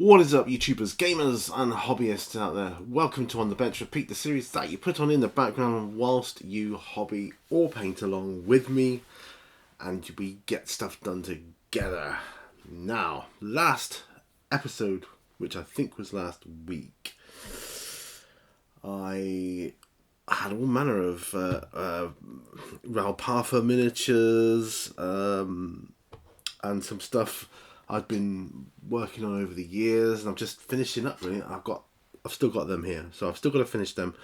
What is up, YouTubers, gamers, and hobbyists out there? Welcome to On the Bench Repeat, the series that you put on in the background whilst you hobby or paint along with me, and we get stuff done together. Now, last episode, which I think was last week, I had all manner of Ralpapa miniatures and some stuff I've been working on over the years, and I'm just finishing up. Really, I've still got them here, so I've still got to finish them.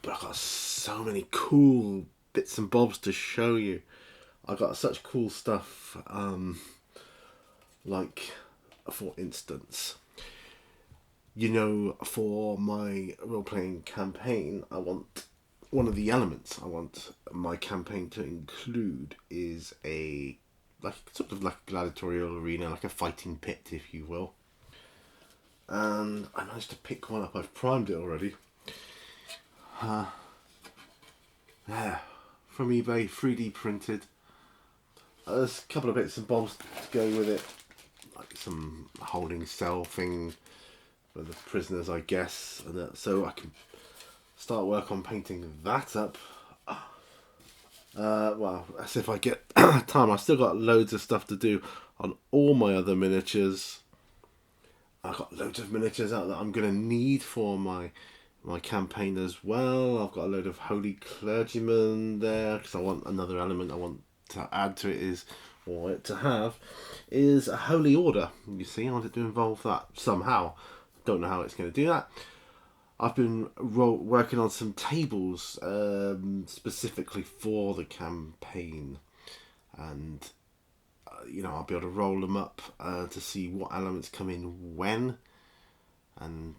But I've got so many cool bits and bobs to show you. I've got such cool stuff. Like, for instance, for my role-playing campaign, I want one of the elements I want my campaign to include is sort of like a gladiatorial arena, like a fighting pit, if you will. And I managed to pick one up. I've primed it already. Yeah, from eBay, 3D printed. There's a couple of bits and bobs to go with it, like some holding cell thing for the prisoners, I guess, and so I can start work on painting that up. Well, as if I get time. I've still got loads of stuff to do on all my other miniatures. I've got loads of miniatures out that I'm going to need for my campaign as well. I've got a load of holy clergymen there because I want another element I want to add to it is a holy order. You see, I want it to involve that somehow. Don't know how it's going to do that. I've been working on some tables specifically for the campaign, and I'll be able to roll them up to see what elements come in when, and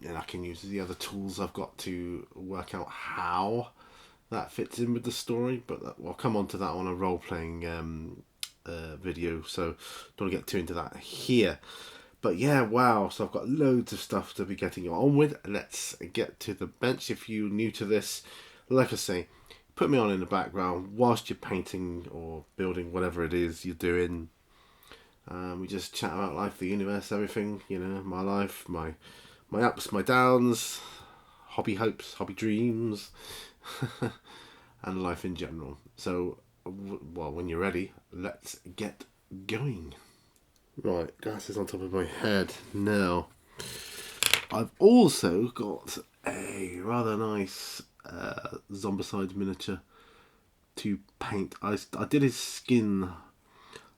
I can use the other tools I've got to work out how that fits in with the story. But I'll come on to that on a role-playing video, so don't get too into that here. But yeah, wow, so I've got loads of stuff to be getting on with. Let's get to the bench. If you're new to this, like I say, put me on in the background whilst you're painting or building whatever it is you're doing. We just chat about life, the universe, everything, my life, my ups, my downs, hobby hopes, hobby dreams, and life in general. So, well, when you're ready, let's get going. Right, glasses on top of my head. Now, I've also got a rather nice Zombicide miniature to paint. I did his skin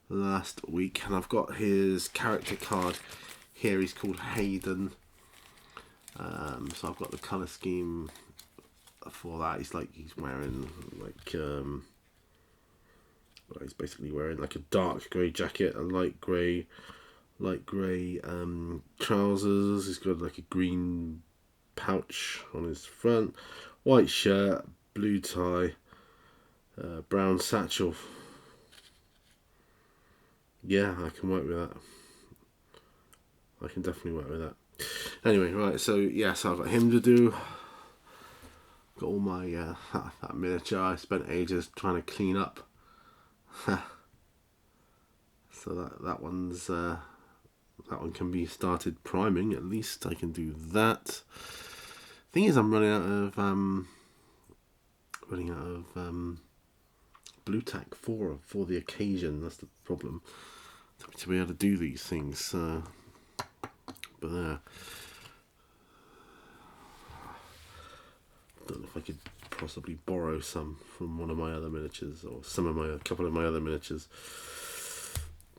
last week, and I've got his character card here. He's called Hayden. So I've got the colour scheme for that. He's wearing he's basically wearing like a dark grey jacket, a light grey trousers. He's got like a green pouch on his front, white shirt, blue tie, brown satchel. Yeah, I can work with that. I can definitely work with that. Anyway, right, so I've got him to do. Got all my that miniature I spent ages trying to clean up. So that one can be started priming. At least I can do that. Thing is, I'm running out of blue tack for the occasion. That's the problem. To be able to do these things. But don't know if I could possibly borrow some from one of my other miniatures, or a couple of my other miniatures.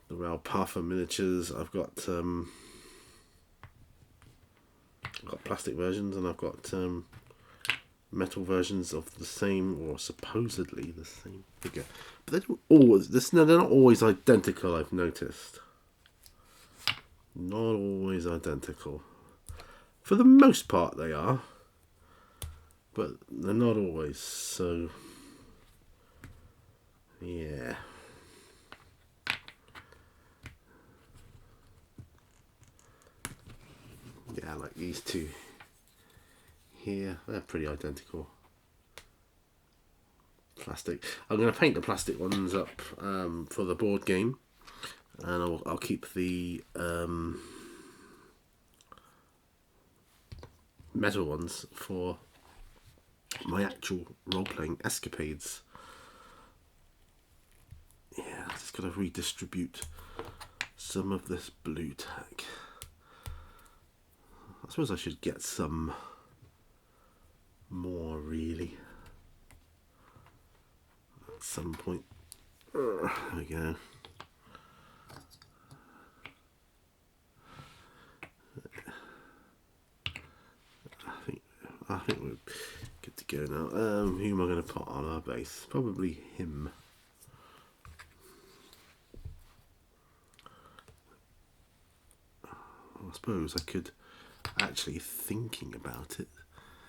The Ralpapa miniatures, I've got plastic versions, and I've got metal versions of the same, or supposedly the same figure. But they don't always. They're not always identical. I've noticed. Not always identical. For the most part, they are. But they're not always, so yeah. Yeah, like these two here, they're pretty identical. Plastic. I'm going to paint the plastic ones up for the board game, and I'll keep the metal ones for my actual role-playing escapades. Yeah, I'm just going to redistribute some of this blue tack. I suppose I should get some more, really, at some point. There we go. I think we're good to go now. Who am I going to put on our base? Probably him. I suppose I could, actually thinking about it,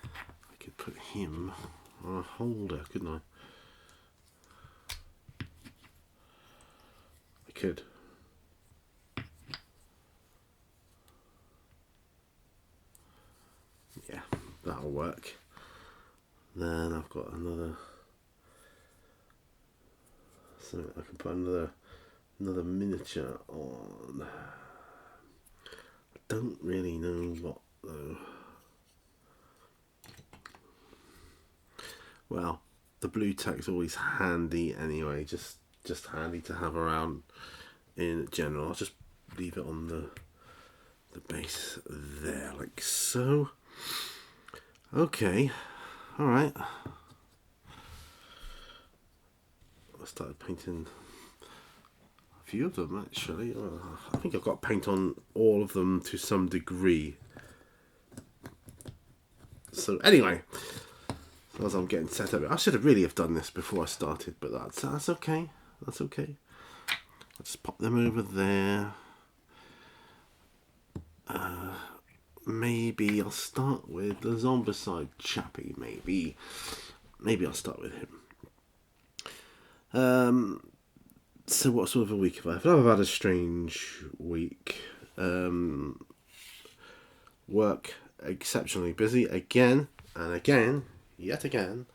I could put him on a holder, couldn't I? I could. Yeah, that'll work. Then I've got another, so I can put another miniature on. I don't really know what though. Well, the blue tack's always handy anyway, just handy to have around in general. I'll just leave it on the base there, like so. Okay, alright. I started painting a few of them actually. I think I've got paint on all of them to some degree. So anyway, as I'm getting set up, I should have really have done this before I started, but that's okay. That's okay. I'll just pop them over there. Maybe I'll start with the Zombicide chappie. Maybe I'll start with him. So what sort of a week have I had? I've had a strange week. Work exceptionally busy again and again, yet again.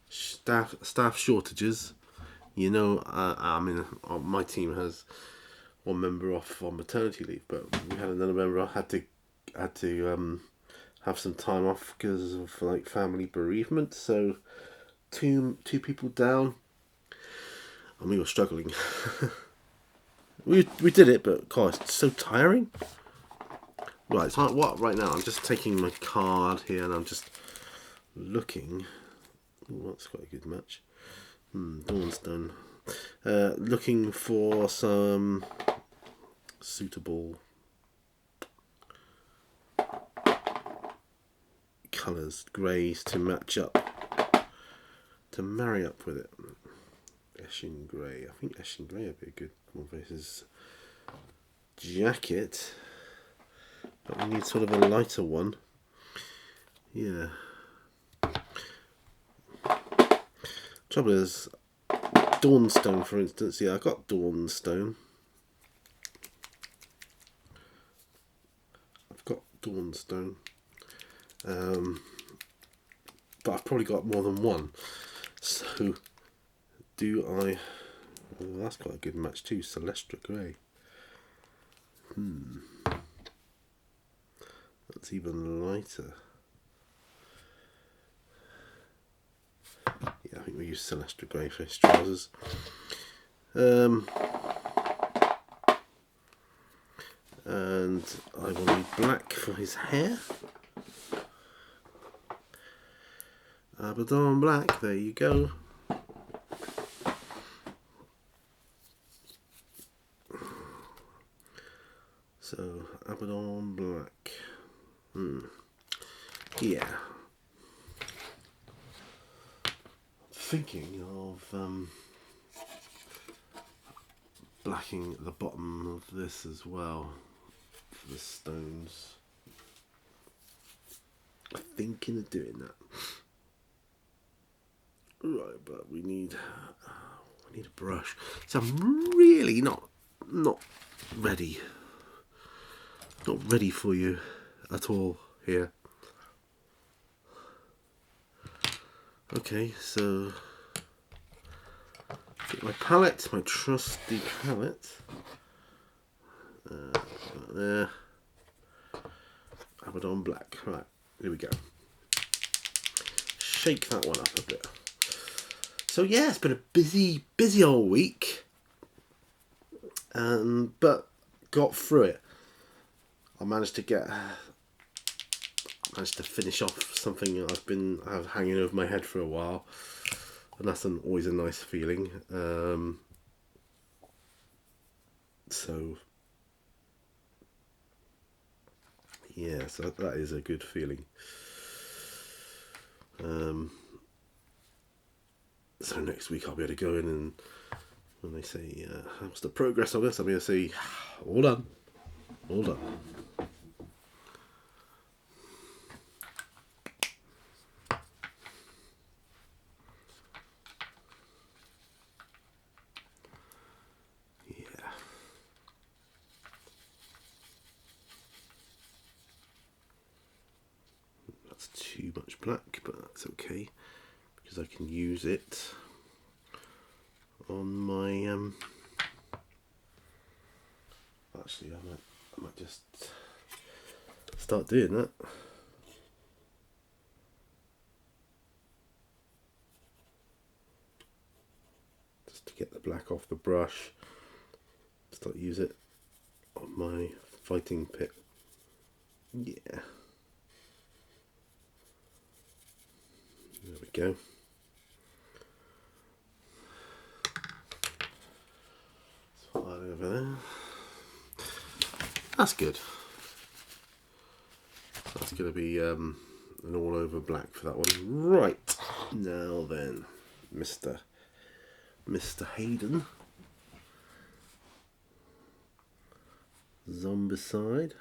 Staff shortages. You know, I mean, my team has one member off on maternity leave, but we had another member had to have some time off because of like family bereavement. So two people down, and we were struggling. we did it, but God, it's so tiring. Right, so what right now? I'm just taking my card here, and I'm just looking. Ooh, that's quite a good match. Dawnstone. Looking for some suitable colours, greys to match up, to marry up with it. Eshin grey. I think Eshin grey would be a good one for his jacket, but we need sort of a lighter one. Yeah. Trouble is, Dawnstone, for instance. Yeah, I got Dawnstone. I've got Dawnstone. But I've probably got more than one. So, do I... Well, that's quite a good match too. Celestra Grey. That's even lighter. Yeah, I think we use Celestra Grey for his trousers. And I will need black for his hair. Abaddon black, there you go. So, Abaddon black. Yeah. Thinking of blacking the bottom of this as well for the stones. Thinking of doing that. Right, but we need a brush. So I'm really not ready. Not ready for you at all here. Okay, so get my palette, my trusty palette. There. Abaddon black, right. Here we go. Shake that one up a bit. So yeah, it's been a busy old week, but got through it. I managed to finish off something I've been hanging over my head for a while, and that's always a nice feeling. So yeah, so that is a good feeling. So next week I'll be able to go in, and when they say how's the progress on this, I'll be able to say all done. Yeah. That's too much black, but that's okay because I can use it on my actually I might just start doing that. Just to get the black off the brush, start use it on my fighting pit. Yeah. There we go. Put that over there. That's good. That's going to be an all over black for that one. Right. Now then, Mr. Hayden. Zombicide.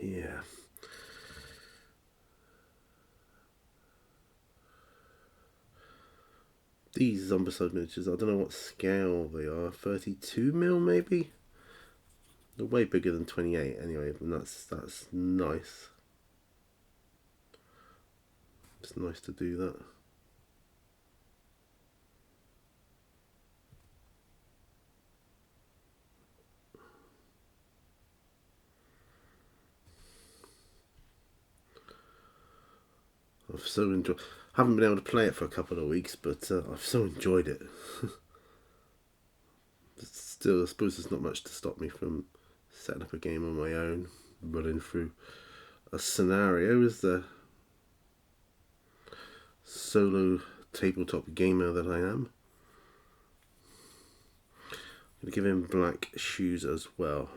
Yeah. These Zombicide miniatures, I don't know what scale they are. 32mm maybe? They're way bigger than 28 anyway, and that's nice. It's nice to do that. I've so enjoyed. Haven't been able to play it for a couple of weeks, but I've so enjoyed it. Still, I suppose there's not much to stop me from setting up a game on my own, running through a scenario as the solo tabletop gamer that I am. I'm going to give him black shoes as well,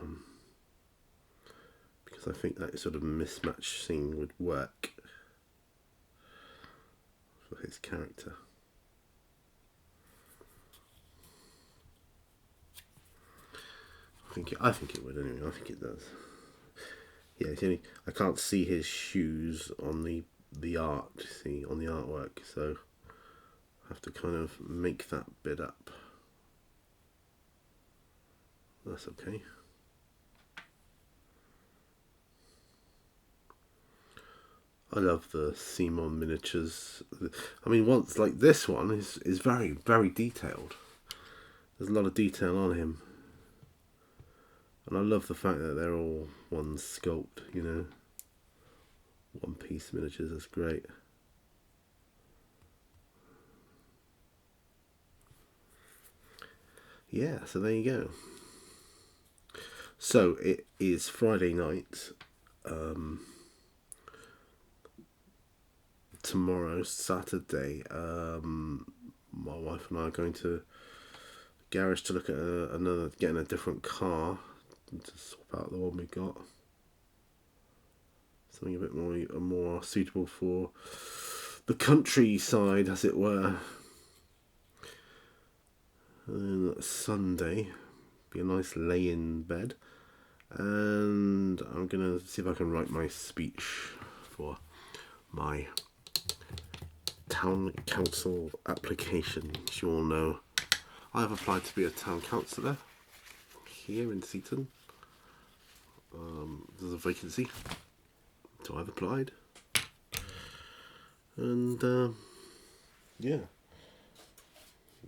because I think that sort of mismatch scene would work for his character. I think it would anyway. I think it does. Yeah, I can't see his shoes on the art. See, on the artwork, so I have to kind of make that bit up. That's okay. I love the Simon miniatures. I mean, once like this one is very detailed. There's a lot of detail on him. And I love the fact that they're all one sculpt, one piece miniatures. That's great. Yeah, so there you go. So it is Friday night. Tomorrow, Saturday, my wife and I are going to garage to look at getting a different car to swap out the one we got. Something a bit more suitable for the countryside, as it were. And then Sunday, be a nice lay-in bed, and I'm gonna see if I can write my speech for my town council application. As you all know, I have applied to be a town councillor here in Seaton. There's a vacancy, So I've applied, and yeah,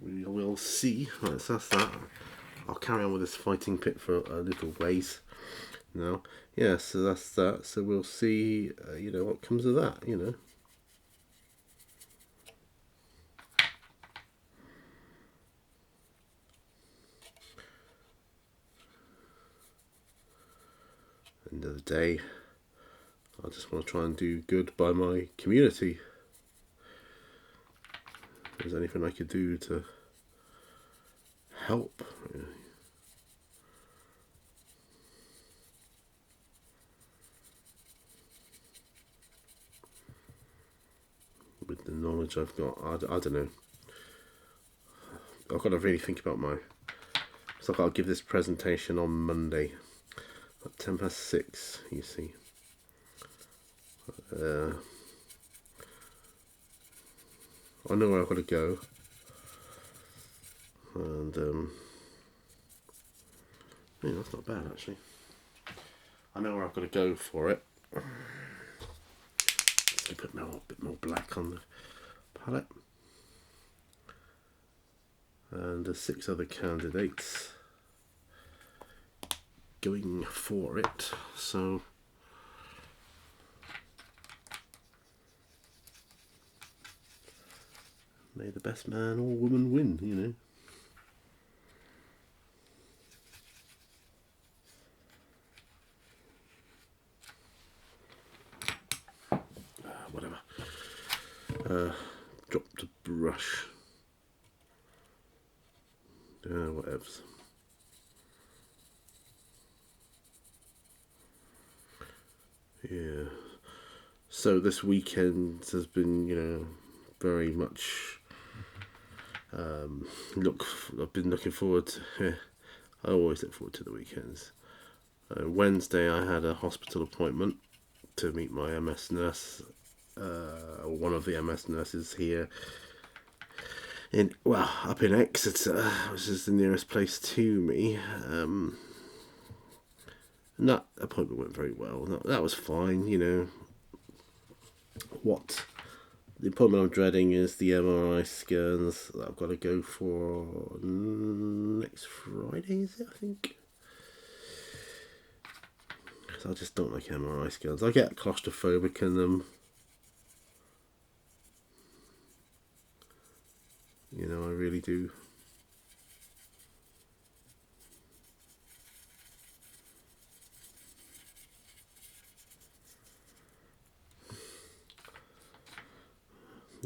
we will see. Right, so that's that. I'll carry on with this fighting pit for a little ways now. Yeah, so that's that. So we'll see, what comes of that, End of the day, I just want to try and do good by my community. If there's anything I could do to help. With the knowledge I've got, I don't know. I've got to really think about so I'll give this presentation on Monday at 6:10, you see. I know where I've got to go, and yeah, that's not bad actually. I know where I've got to go for it. Just put a bit more black on the palette, and there's 6 other candidates going for it, so may the best man or woman win, Whatever. Drop the brush. Whatevs. Yeah. So this weekend has been, very much. I've been looking forward to. I always look forward to the weekends. Wednesday, I had a hospital appointment to meet my MS nurse, one of the MS nurses here up in Exeter, which is the nearest place to me. And that appointment went very well. That was fine, What the appointment I'm dreading is the MRI scans that I've got to go for next Friday, is it, I think? Because I just don't like MRI scans. I get claustrophobic in them. I really do.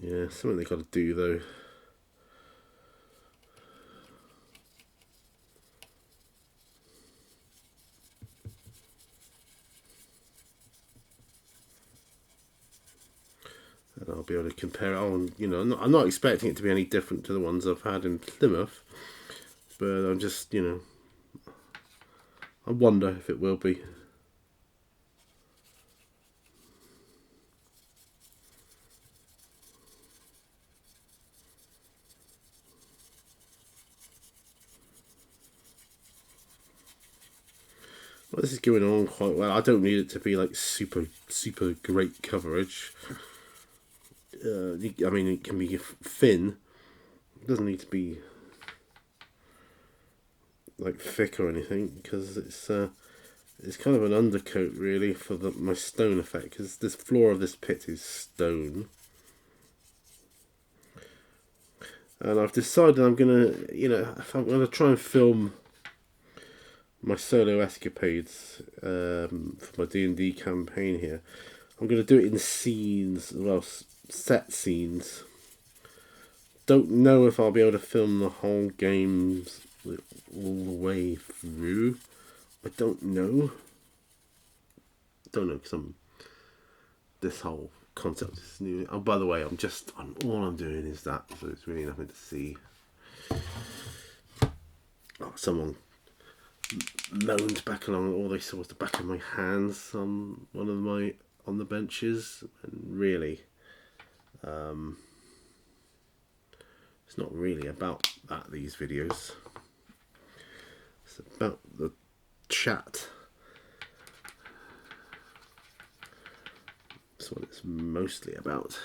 Yeah, something they got to do though. And I'll be able to compare it on. I'm not expecting it to be any different to the ones I've had in Plymouth, but I'm just, I wonder if it will be. Well, this is going on quite well. I don't need it to be like super great coverage. I mean, it can be thin. It doesn't need to be like thick or anything, because it's kind of an undercoat really for my stone effect, because this floor of this pit is stone. And I've decided I'm gonna, if I'm gonna try and film my solo escapades for my D&D campaign here, I'm gonna do it in scenes, set scenes. Don't know if I'll be able to film the whole games all the way through. I don't know. Because this whole concept is new. Oh, by the way, all I'm doing is that, so it's really nothing to see. Oh, someone moaned back along, all they saw was the back of my hands on on the benches, and really, it's not really about that, these videos. It's about the chat That's what it's mostly about.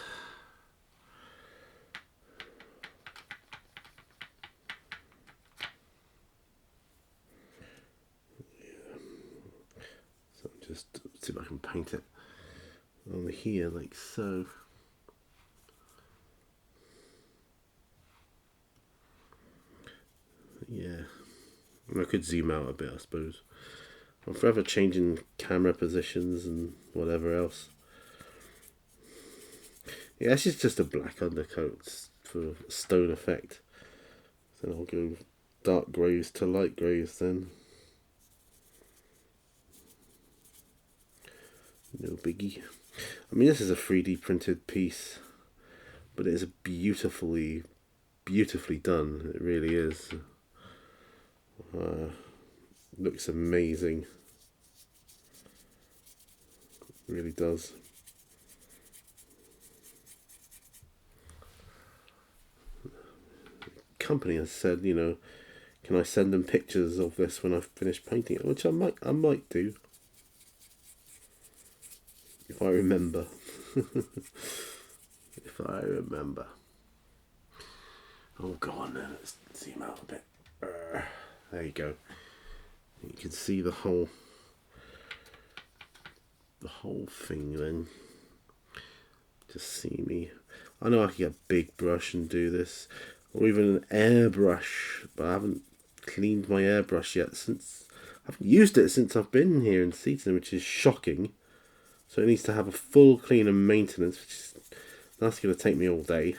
So just see if I can paint it over here like so. Yeah, I could zoom out a bit, I suppose. I'm forever changing camera positions and whatever else. Yeah, this is just a black undercoat for stone effect. Then I'll go dark greys to light greys then. No biggie. I mean, this is a 3D printed piece, but it is beautifully done. It really is. Looks amazing. It really does. Company has said, you know, can I send them pictures of this when I've finished painting it? Which I might do. If I remember. If I remember. Oh, go on then. Let's zoom out a bit. There you go. You can see the whole thing then. Just see me. I know I could get a big brush and do this, or even an airbrush, but I haven't cleaned my airbrush yet I haven't used it since I've been here in Seaton, which is shocking. So it needs to have a full clean and maintenance, that's going to take me all day,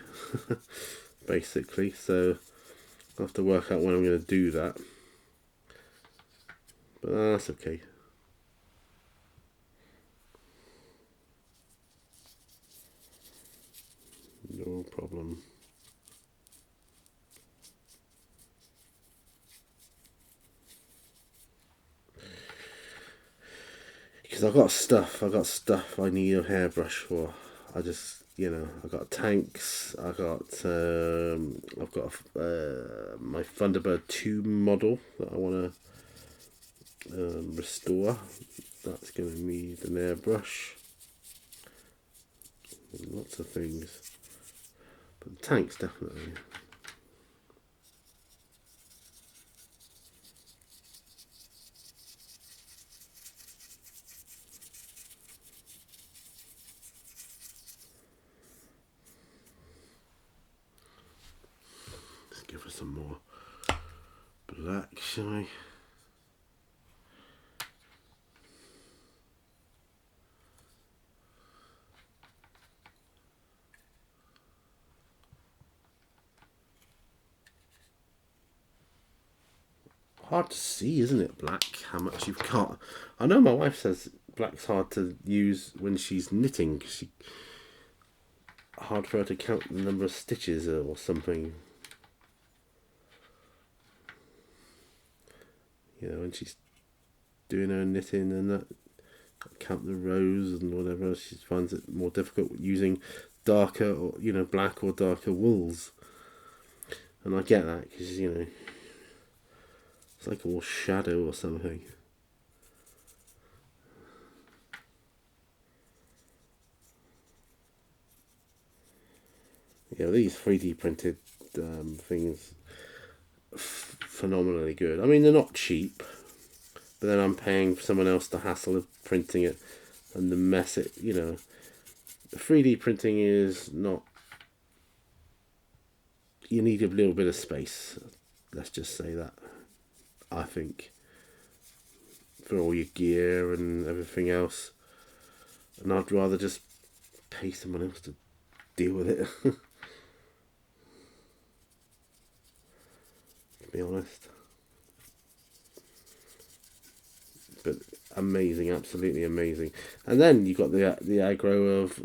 basically. So I'll have to work out when I'm going to do that. But that's okay. No problem. Because I've got stuff I need a hairbrush for. I just, you know, I've got tanks. I've got my Thunderbird 2 model that I want to restore. That's going to need an airbrush. Lots of things. But the tanks, definitely. Let's give her some more black, shall we? Hard to see, isn't it, black, how much you've got. I know my wife says black's hard to use when she's knitting, because hard for her to count the number of stitches or something. You know, when she's doing her knitting and that, count the rows and whatever, she finds it more difficult using darker or, you know, black or darker wools. And I get that, because, you know, it's like all shadow or something. Yeah, these 3D printed things, phenomenally good. I mean, they're not cheap, but then I'm paying someone else the hassle of printing it and the mess it, you know. 3D printing is not... You need a little bit of space. Let's just say that. I think, for all your gear and everything else, and I'd rather just pay someone else to deal with it. To be honest, but amazing, absolutely amazing. And then you got the aggro of,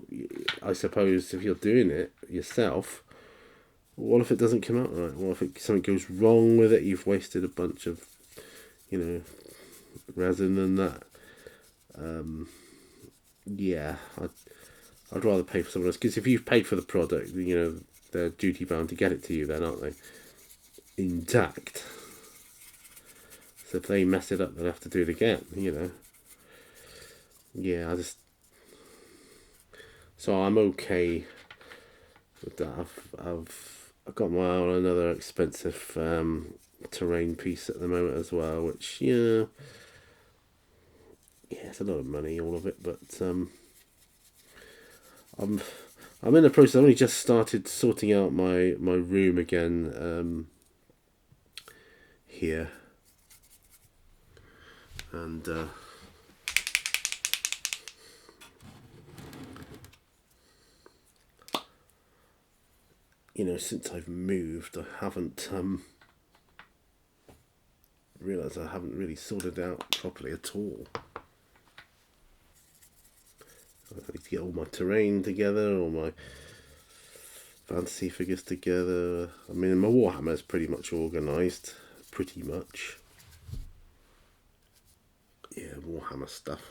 I suppose, if you're doing it yourself, what if it doesn't come out right? What if something goes wrong with it? You've wasted a bunch of, you know, resin and that. Yeah, I'd rather pay for someone else, because if you've paid for the product, you know, they're duty bound to get it to you then, aren't they? Intact. So if they mess it up, they'll have to do it again, you know. Yeah, So I'm okay with that. I've got my eye on another expensive terrain piece at the moment as well, which yeah, it's a lot of money, all of it. But I'm I'm in the process. I've only just started sorting out my room again here, and since I've moved, I haven't realised I haven't really sorted out properly at all. I need to get all my terrain together, all my fantasy figures together. I mean, my Warhammer is pretty much organised, pretty much. Yeah, Warhammer stuff.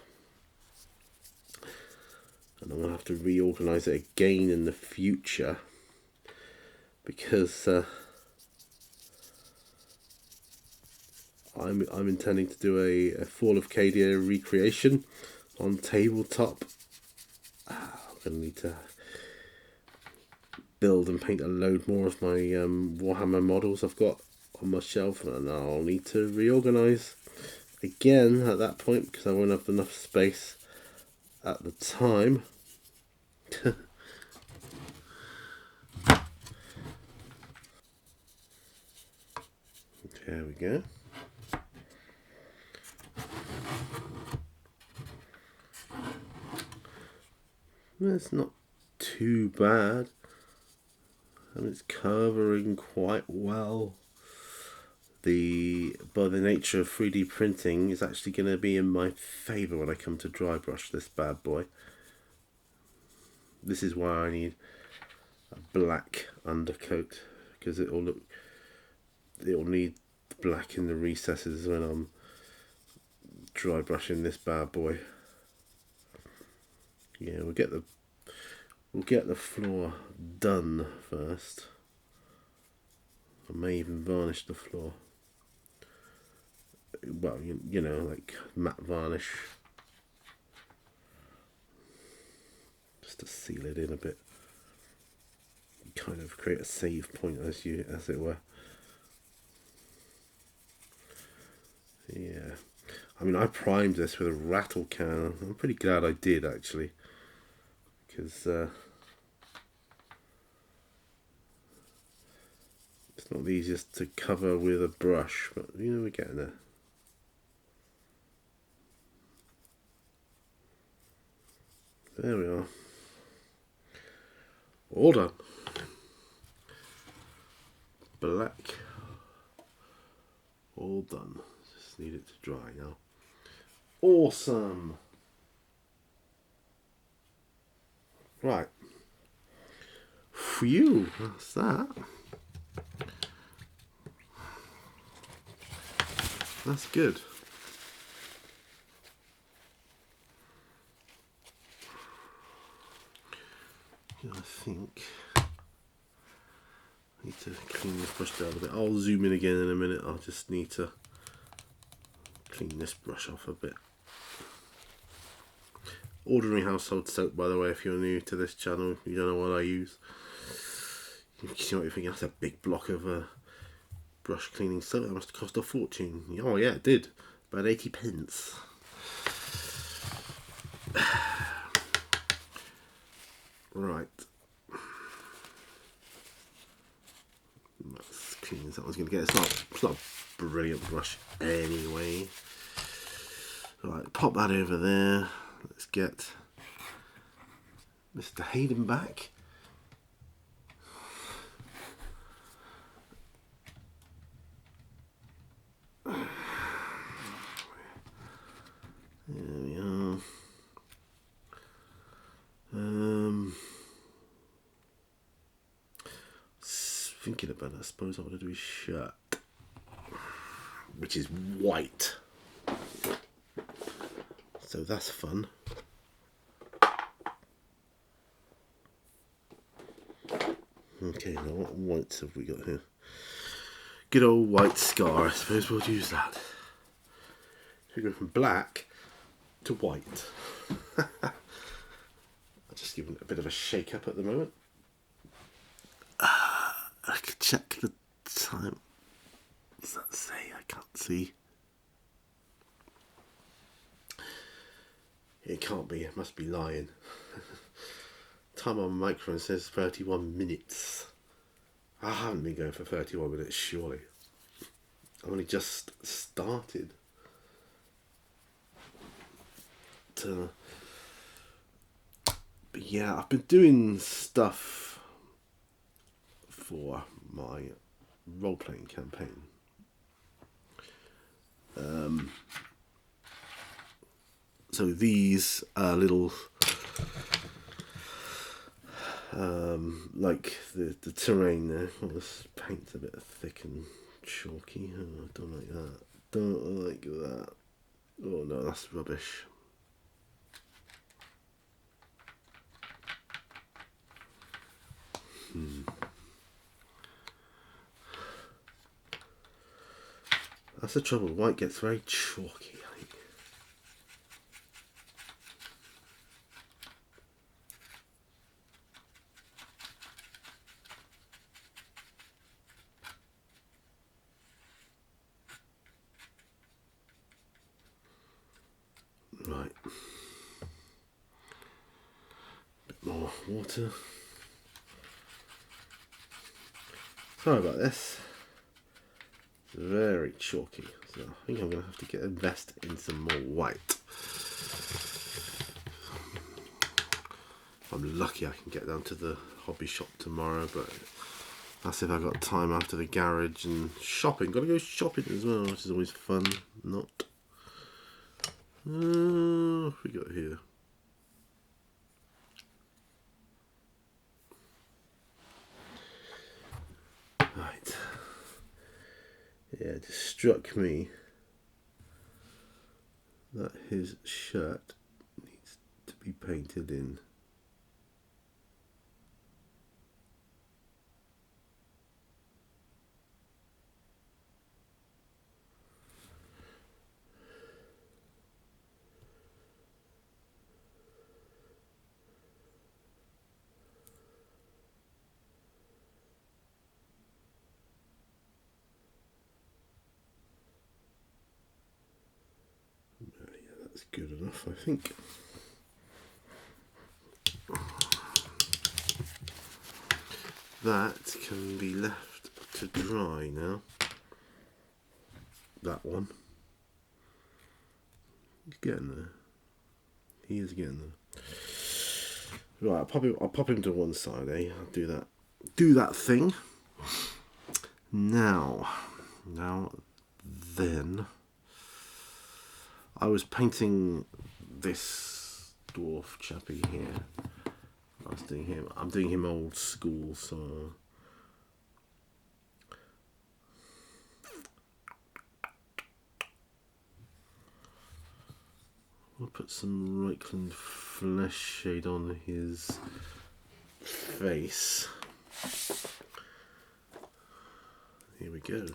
And I'm going to have to reorganise it again in the future, because I'm intending to do a Fall of Cadia recreation on tabletop. I'm going to need to build and paint a load more of my Warhammer models I've got on my shelf, and I'll need to reorganise again at that point because I won't have enough space at the time. There we go. That's not too bad. And it's covering quite well. By the nature of 3D printing is actually going to be in my favour when I come to dry brush this bad boy. This is why I need a black undercoat, because it'll need black in the recesses when I'm dry brushing this bad boy. Yeah, we'll get the floor done first. I may even varnish the floor. Well, like matte varnish, just to seal it in a bit. Kind of create a save point, as it were. Yeah, I mean, I primed this with a rattle can. I'm pretty glad I did, actually, because it's not the easiest to cover with a brush, but we're getting there. There we are. All done. Black. All done. Just need it to dry now. Awesome. Right. Phew, that's that. That's good. I think I need to clean this brush down a bit. I'll zoom in again in a minute. I'll just need to clean this brush off a bit. Ordinary household soap, by the way, if you're new to this channel, you don't know what I use. You might be thinking, that's a big block of brush cleaning soap. That must have cost a fortune. Oh yeah, it did. About 80 pence. Right. That's clean as that one's going to get. It's not a brilliant brush anyway. Right, pop that over there. Let's get Mr. Hayden back. There we are. Thinking about it, I suppose I want to do his shirt, which is white. So that's fun. Okay, now what whites have we got here? Good old white scar, I suppose we'll use that. We go from black to white. I just giving it a bit of a shake up at the moment. I could check the time. What does that say? I can't see. It can't be. It must be lying. Time on my microphone says 31 minutes. I haven't been going for 31 minutes, surely. I've only just started. But yeah, I've been doing stuff for my role-playing campaign. So these are little, like the terrain there. Oh, this paint's a bit thick and chalky. Oh, I don't like that. Don't like that. Oh no, that's rubbish. That's the trouble. White gets very chalky, I think. Right. Bit more water. Sorry about this. It's very chalky, so I think I'm going to have to invest in some more white. I'm lucky I can get down to the hobby shop tomorrow, but that's if I've got time after the garage and shopping. Got to go shopping as well, which is always fun. Not. What have we got here? Right. Yeah, it just struck me that his shirt needs to be painted in. That's good enough, I think. That can be left to dry now. That one. He's getting there. He is getting there. Right, I'll pop him to one side, eh? I'll do that. Do that thing. Now then. I was painting this dwarf chappy here. I'm doing him old school, so I'll put some Reichland flesh shade on his face. Here we go.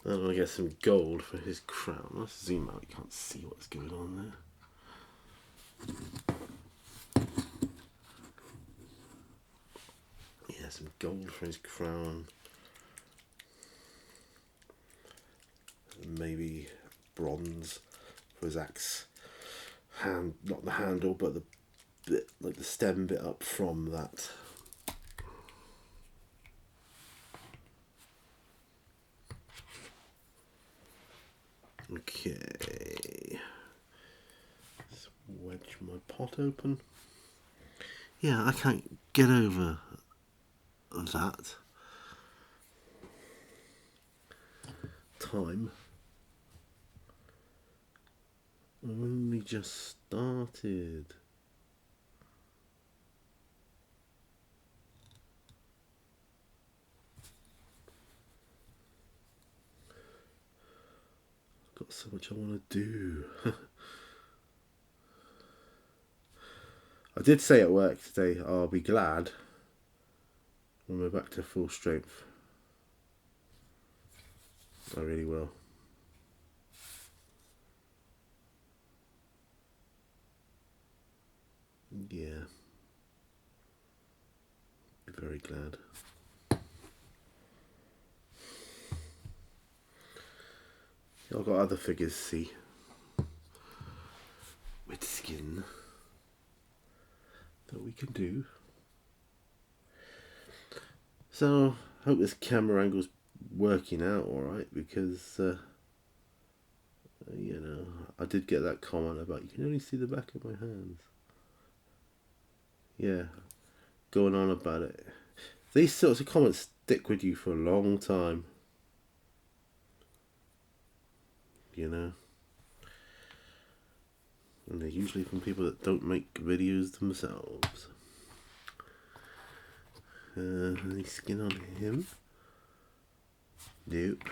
I'm going to get some gold for his crown. Let's zoom out, you can't see what's going on there. Yeah, some gold for his crown. Maybe bronze for his axe. Not the handle, but the bit, like the stem bit up from that. Okay, let's wedge my pot open. Yeah, I can't get over that. Time. I only just started. Got so much I want to do. I did say at work today, I'll be glad when we're back to full strength. I really will. Yeah. Very glad. I've got other figures, see, with skin that we can do. So, I hope this camera angle's working out alright, because, you know, I did get that comment about you can only see the back of my hands. Yeah, going on about it. These sorts of comments stick with you for a long time. You know? And they're usually from people that don't make videos themselves. Any skin on him? Nope.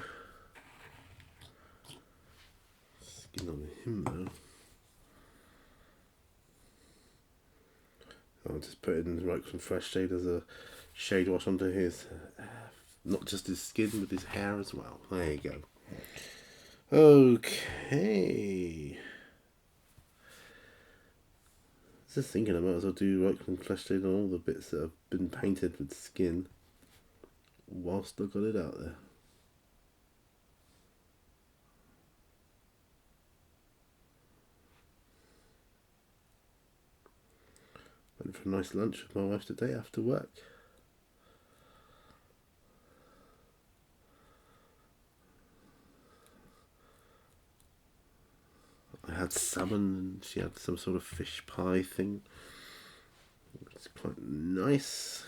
Skin on him though. I'll just put in right some fresh shade as a shade wash onto his, not just his skin, but his hair as well. There you go. Okay. Just thinking I might as well do right some fresh shade on all the bits that have been painted with skin whilst I got it out there. Went for a nice lunch with my wife today after work. I had salmon and she had some sort of fish pie thing. It's quite nice.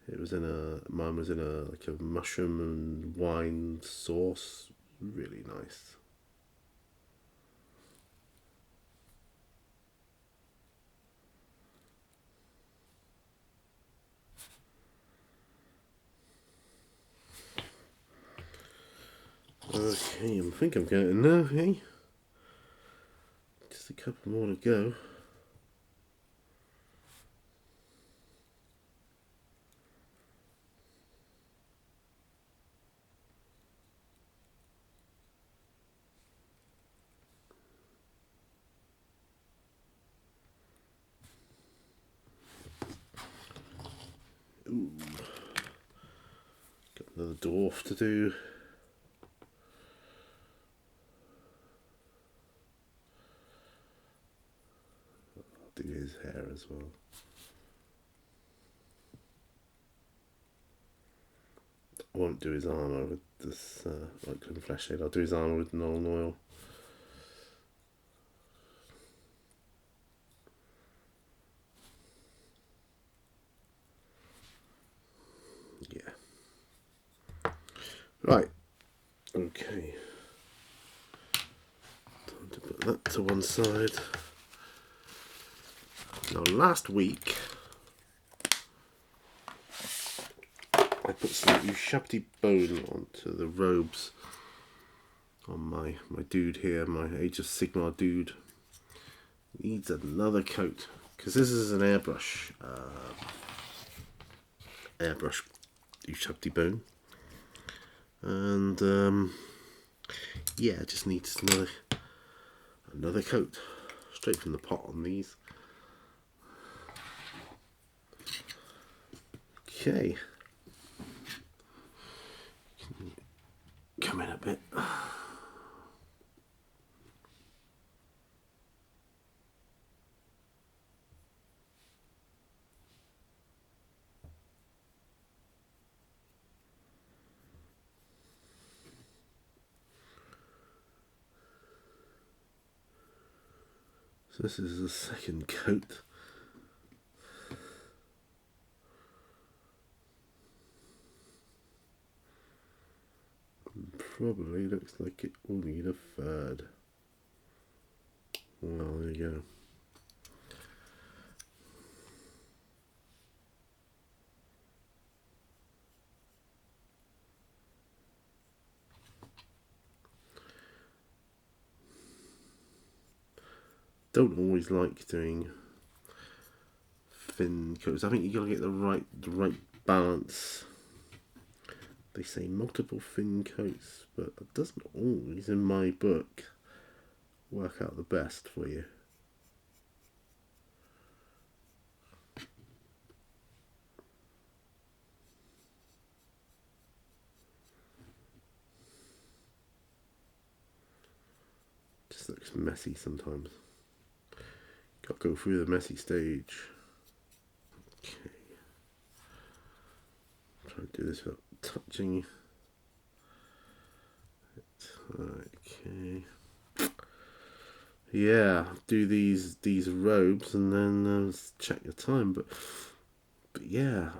It was mine was in a like a mushroom and wine sauce. Really nice. Okay, I think I'm getting there, hey? Just a couple more to go. Ooh. Got another dwarf to do. I'll do his hair as well. I won't do his armour with this like flesh shade. I'll do his armour with Nolan oil. Yeah. Right. Okay. Time to put that to one side. Now last week I put some Ushabti bone onto the robes on my dude here, my Age of Sigmar dude. Needs another coat because this is an airbrush Ushabti bone, and yeah, it just needs another coat straight from the pot on these. Okay, come in a bit. So this is the second coat. Probably looks like it will need a third. Well, there you go. Don't always like doing thin coats. I think you gotta get the right balance. They say multiple thin coats, but it doesn't always, in my book, work out the best for you. messy sometimes. Got to go through the messy stage. Okay. Try to do this without touching. Okay. Yeah, do these robes and then check the time. But yeah,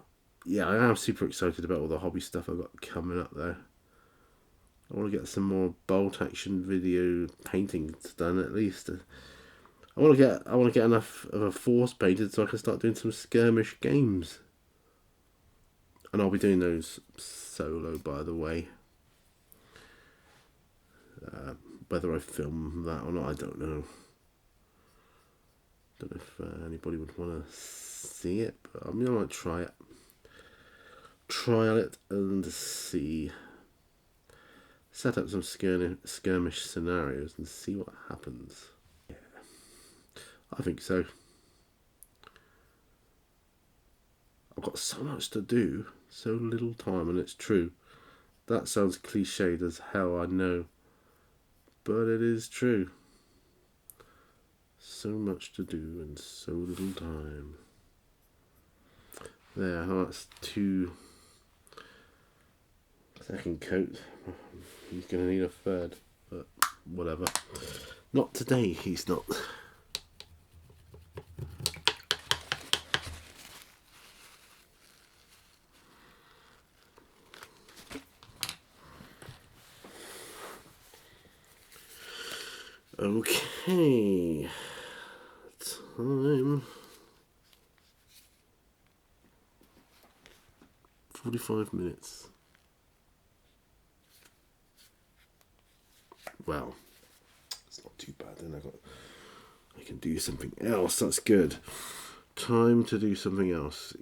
I am super excited about all the hobby stuff I've got coming up there. I want to get some more bolt action video paintings done at least. I want to get enough of a force painted so I can start doing some skirmish games. And I'll be doing those solo, by the way. Whether I film that or not, I don't know. Don't know if anybody would want to see it, but I might try it. Trial it and see. Set up some skirmish scenarios and see what happens. Yeah, I think so. I've got so much to do, so little time, and it's true. That sounds cliched as hell, I know. But it is true. So much to do and so little time. There, that's 2 second coat. He's going to need a third, but whatever. Not today, he's not. Okay, time 45 minutes. Well, it's not too bad then. I can do something else. That's good. Time to do something else.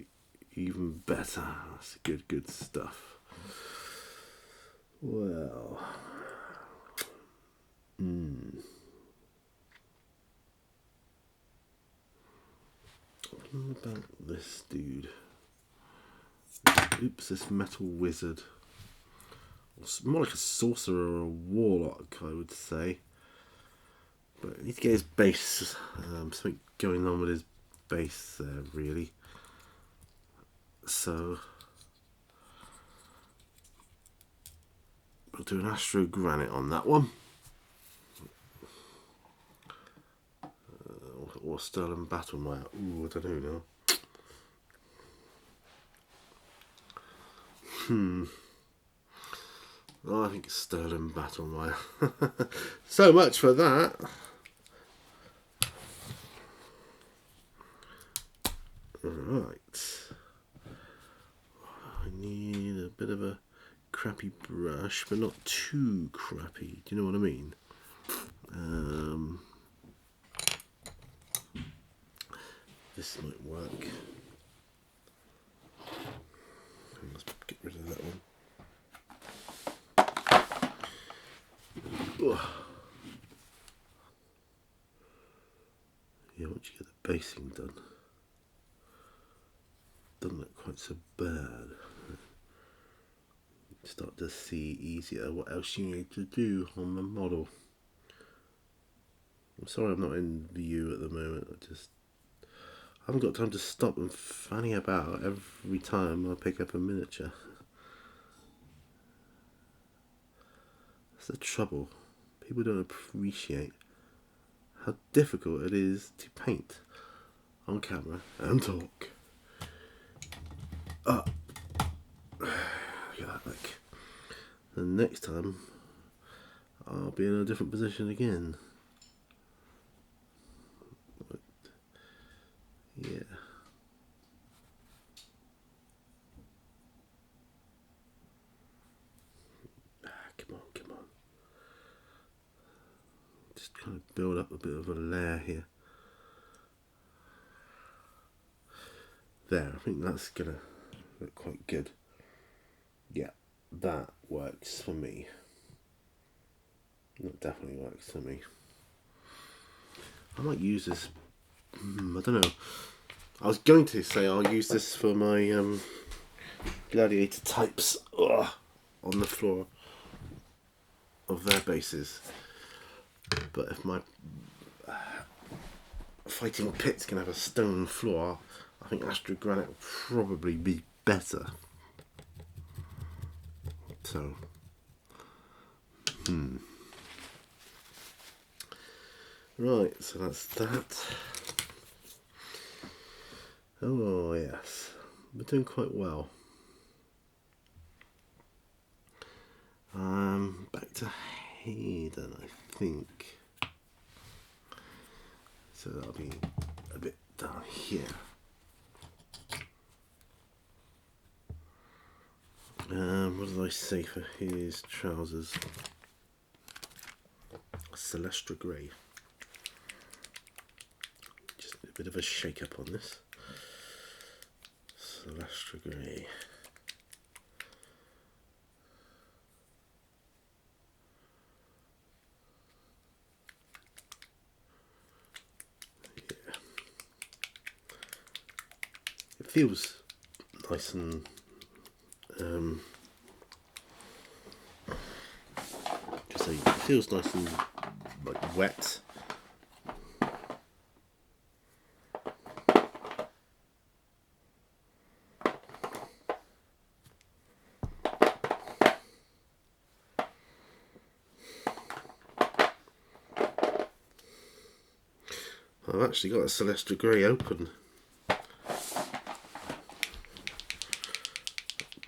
Even better. That's good stuff. Well, what about this dude? Oops, this metal wizard. More like a sorcerer or a warlock, I would say. But I need to get his base. Something going on with his base there, really. So we'll do an astro granite on that one. Or sterling battle mire. Ooh, I don't know now. Oh, I think it's sterling battle mire. So much for that. Right. I need a bit of a crappy brush, but not too crappy. Do you know what I mean? This might work. Let's get rid of that one. Yeah, once you get the basing done, doesn't look quite so bad. You start to see easier what else you need to do on the model. I'm sorry I'm not in view at the moment. I haven't got time to stop and fanny about every time I pick up a miniature. That's the trouble. People don't appreciate how difficult it is to paint on camera and talk. Look at that, like. The next time I'll be in a different position again. But, yeah. Come on. Just kind of build up a bit of a layer here. There, I think that's gonna look quite good. Yeah, that works for me. That definitely works for me. I might use this. I don't know. I was going to say I'll use this for my gladiator types on the floor of their bases. But if my fighting pit's can have a stone floor, I think Astro Granite would probably be better. So, right, so that's that. Oh yes, we're doing quite well. Back to Hayden, I think. So that'll be a bit down here. What did I say for his trousers? Celestra Grey. Just a bit of a shake up on this. Celestra Grey. Yeah. It feels nice and just say it feels nice and like wet. I've actually got a Celestra Grey open,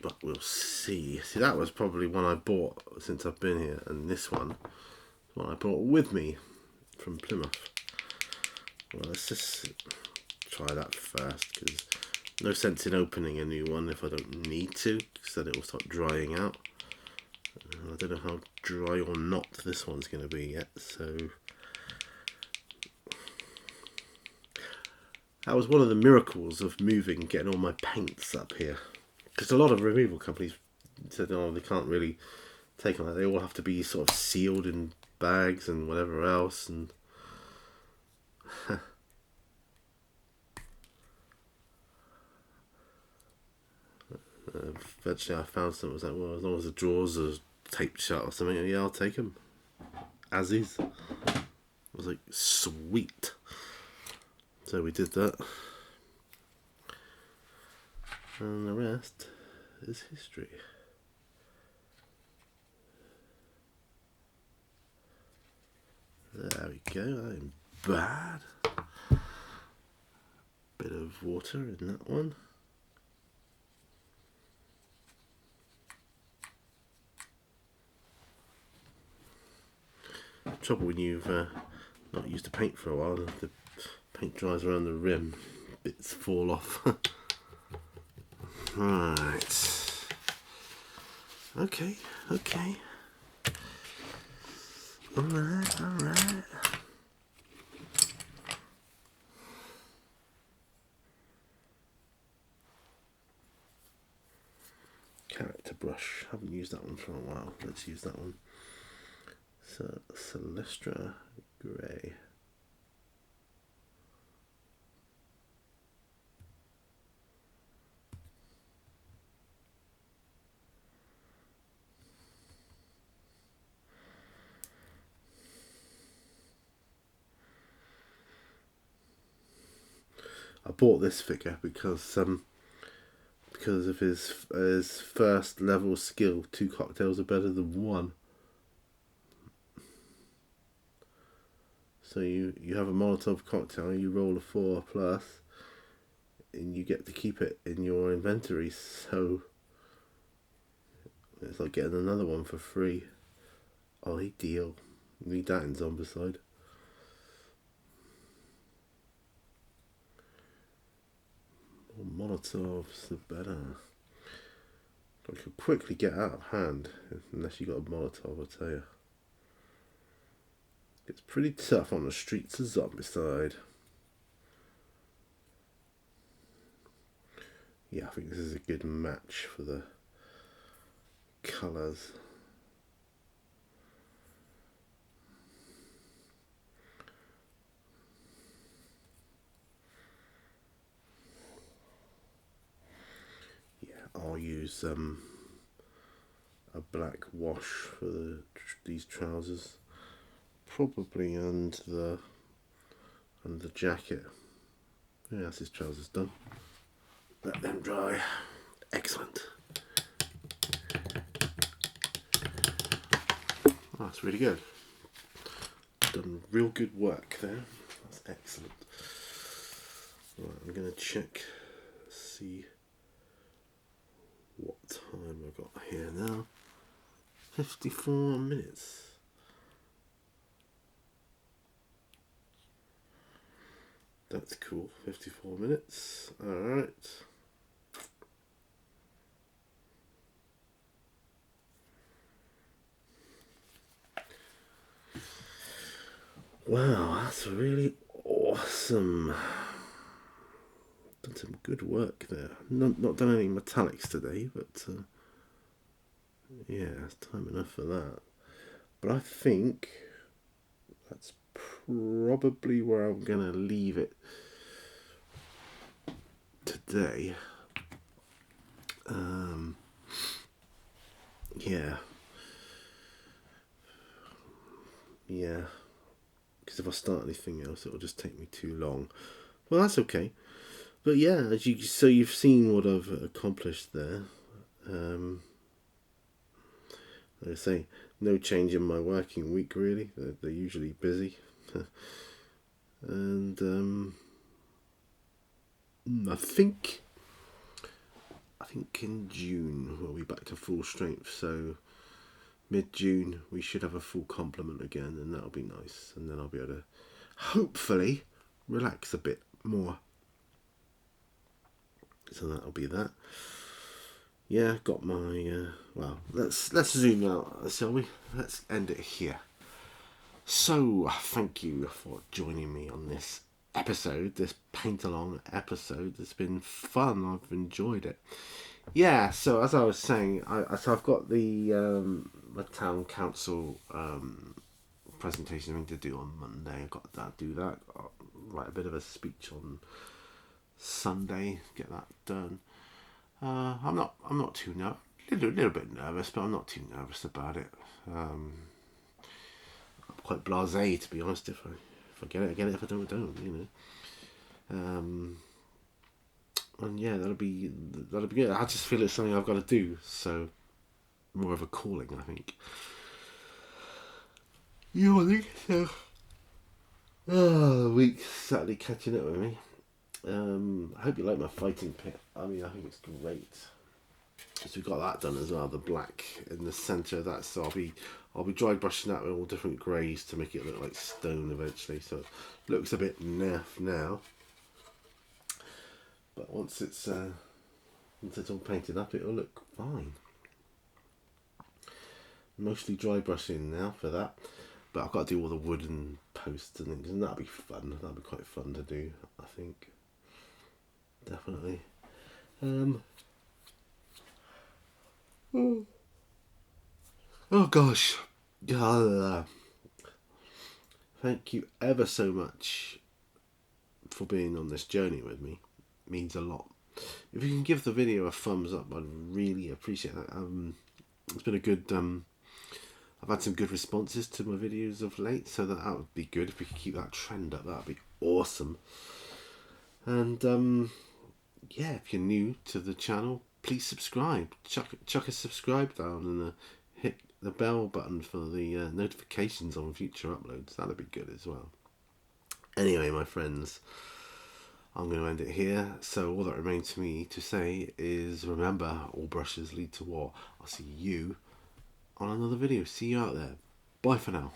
but we'll see. See, that was probably one I bought since I've been here, and this one is one I brought with me from Plymouth. Well, let's just try that first, because no sense in opening a new one if I don't need to, because then it will start drying out. I don't know how dry or not this one's going to be yet, so that was one of the miracles of moving, getting all my paints up here. Because a lot of removal companies said, oh, they can't really take them. They all have to be sort of sealed in bags and whatever else. And eventually I found something. I was like, well, as long as the drawers are taped shut or something, yeah, I'll take them. As is. I was like, sweet. So we did that. And the rest is history. There we go, that ain't bad. Bit of water in that one. Trouble when you've not used the paint for a while, the paint dries around the rim, bits fall off. Right. Okay. Alright. Character brush. Haven't used that one for a while. Let's use that one. So, Celestra Grey. I bought this figure because of his first level skill. 2 cocktails are better than 1. So you have a Molotov cocktail, you roll a 4 plus, and you get to keep it in your inventory. So it's like getting another one for free. Ideal. You need that in Zombicide. More Molotovs, the better. I could quickly get out of hand unless you got a Molotov, I tell you. It's pretty tough on the streets of Zombicide. Yeah, I think this is a good match for the colours. Yeah, I'll use a black wash for these trousers. probably under the jacket. Yeah, that's his trousers done. Let them dry. Excellent. Oh, that's really good. Done real good work there. That's excellent. Right, I'm going to check, see what time I've got here now. 54 minutes. That's cool. 54 minutes. Alright. Wow, that's really awesome. Done some good work there. Not done any metallics today, but yeah, it's time enough for that. But I think that's probably where I'm gonna leave it today. Yeah, because if I start anything else, it'll just take me too long. Well, that's okay. But yeah, so you've seen what I've accomplished there. Like I say, no change in my working week really. They're usually busy, and I think in June we'll be back to full strength. So mid-June we should have a full complement again, and that'll be nice. And then I'll be able to hopefully relax a bit more. So that'll be that. Yeah, got my well, let's zoom out, shall we? Let's end it here. So thank you for joining me on this episode, this paint along episode. It's been fun. I've enjoyed it. Yeah, so as I was saying, I've got the town council presentation I'm going to do on Monday. I've got to do that. I'll write a bit of a speech on Sunday, get that done. I'm not too nervous. Little bit nervous, but I'm not too nervous about it. I'm quite blasé, to be honest. If I get it, I get it. If I don't, I don't. You know. And yeah, that'll be good. I just feel it's something I've got to do. So more of a calling, I think. You think so? Oh, the week's sadly catching up with me. I hope you like my fighting pit. I mean, I think it's great. So we've got that done as well. The black in the centre of that. So I'll be dry brushing that with all different greys to make it look like stone eventually. So it looks a bit naff now. But once it's all painted up, it'll look fine. Mostly dry brushing now for that. But I've got to do all the wooden posts and things, and that'll be fun. That'll be quite fun to do, I think. Definitely. Oh gosh. Thank you ever so much for being on this journey with me. It means a lot. If you can give the video a thumbs up, I'd really appreciate that. It's been a good I've had some good responses to my videos of late, so that would be good. If we could keep that trend up, that would be awesome. And yeah, if you're new to the channel, please subscribe. Chuck a subscribe down and hit the bell button for the notifications on future uploads. That'd be good as well. Anyway, my friends, I'm going to end it here. So all that remains for me to say is, remember, all brushes lead to war. I'll see you on another video. See you out there. Bye for now.